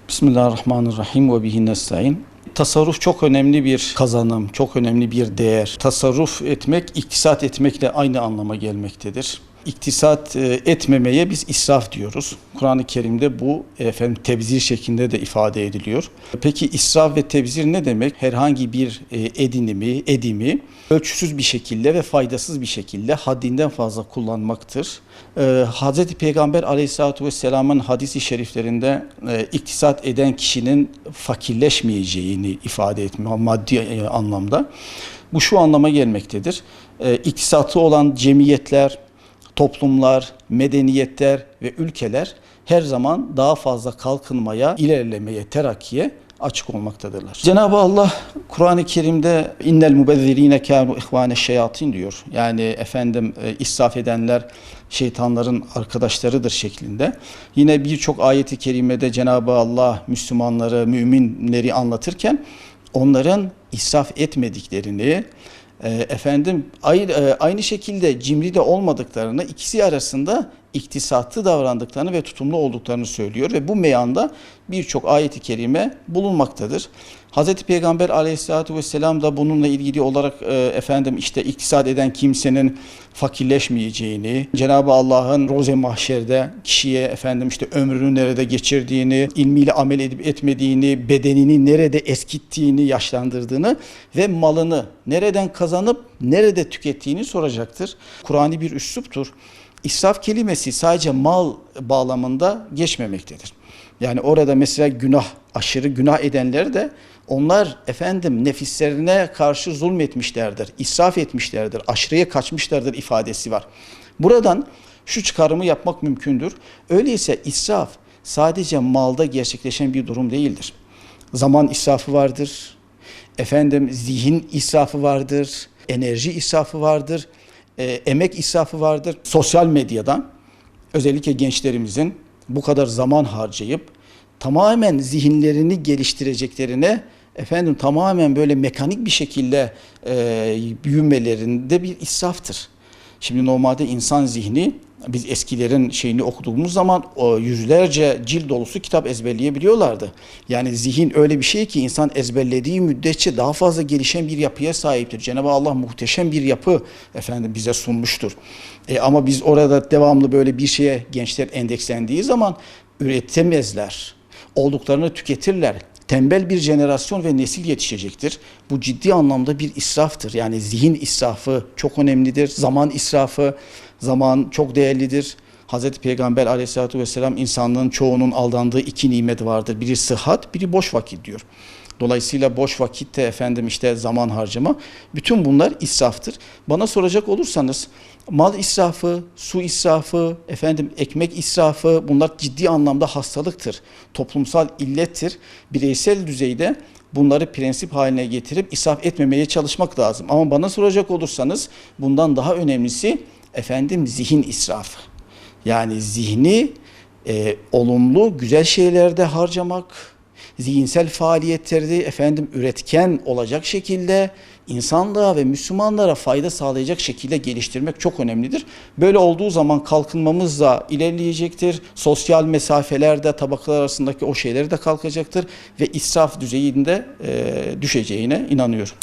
Bismillahirrahmanirrahim ve bihi nestaîn. Tasarruf çok önemli bir kazanım, çok önemli bir değer. Tasarruf etmek, iktisat etmekle aynı anlama gelmektedir. İktisat etmemeye biz israf diyoruz. Kur'an-ı Kerim'de bu tebzir şeklinde de ifade ediliyor. Peki israf ve tebzir ne demek? Herhangi bir edimi ölçüsüz bir şekilde ve faydasız bir şekilde haddinden fazla kullanmaktır. Hz. Peygamber Aleyhisselatü Vesselam'ın hadis-i şeriflerinde iktisat eden kişinin fakirleşmeyeceğini ifade etmiyor maddi anlamda. Bu şu anlama gelmektedir. İktisatı olan cemiyetler, toplumlar, medeniyetler ve ülkeler her zaman daha fazla kalkınmaya, ilerlemeye, terakkiye açık olmaktadırlar. Cenab-ı Allah Kur'an-ı Kerim'de innel mubezzirine kânu ihvâneşşeyâtin diyor. Yani israf edenler şeytanların arkadaşlarıdır şeklinde. Yine birçok ayeti kerimede Cenab-ı Allah Müslümanları, müminleri anlatırken onların israf etmediklerini, aynı şekilde cimri de olmadıklarını, ikisi arasında iktisatlı davrandıklarını ve tutumlu olduklarını söylüyor ve bu meyanda birçok ayet-i kerime bulunmaktadır. Hz. Peygamber Aleyhisselatü Vesselam da bununla ilgili olarak iktisat eden kimsenin fakirleşmeyeceğini, Cenab-ı Allah'ın roze mahşerde kişiye ömrünü nerede geçirdiğini, ilmiyle amel edip etmediğini, bedenini nerede eskittiğini, yaşlandırdığını ve malını nereden kazanıp nerede tükettiğini soracaktır. Kur'ani bir üsluptur. İsraf kelimesi sadece mal bağlamında geçmemektedir. Yani orada mesela aşırı günah edenler de onlar nefislerine karşı zulmetmişlerdir, israf etmişlerdir, aşırıya kaçmışlardır ifadesi var. Buradan şu çıkarımı yapmak mümkündür. Öyleyse israf sadece malda gerçekleşen bir durum değildir. Zaman israfı vardır, zihin israfı vardır, enerji israfı vardır, emek israfı vardır. Sosyal medyadan özellikle gençlerimizin bu kadar zaman harcayıp tamamen zihinlerini geliştireceklerine tamamen böyle mekanik bir şekilde büyümelerinde bir israftır. Şimdi normalde insan zihni, biz eskilerin şeyini okuduğumuz zaman yüzlerce cilt dolusu kitap ezberleyebiliyorlardı. Yani zihin öyle bir şey ki insan ezberlediği müddetçe daha fazla gelişen bir yapıya sahiptir. Cenab-ı Allah muhteşem bir yapı bize sunmuştur. Ama biz orada devamlı böyle bir şeye gençler endekslendiği zaman üretemezler. Olduklarını tüketirler. Tembel bir jenerasyon ve nesil yetişecektir. Bu ciddi anlamda bir israftır. Yani zihin israfı çok önemlidir. Zaman israfı, zaman çok değerlidir. Hz. Peygamber Aleyhisselatü Vesselam insanlığın çoğunun aldandığı iki nimet vardır. Biri sıhhat, biri boş vakit diyor. Dolayısıyla boş vakitte zaman harcama. Bütün bunlar israftır. Bana soracak olursanız mal israfı, su israfı, ekmek israfı bunlar ciddi anlamda hastalıktır. Toplumsal illettir. Bireysel düzeyde bunları prensip haline getirip israf etmemeye çalışmak lazım. Ama bana soracak olursanız bundan daha önemlisi zihin israfı. Yani zihni olumlu, güzel şeylerde harcamak, zihinsel faaliyetleri üretken olacak şekilde insanlığa ve Müslümanlara fayda sağlayacak şekilde geliştirmek çok önemlidir. Böyle olduğu zaman kalkınmamız da ilerleyecektir. Sosyal mesafeler de tabakalar arasındaki o şeyleri de kalkacaktır ve israf düzeyinde düşeceğine inanıyorum.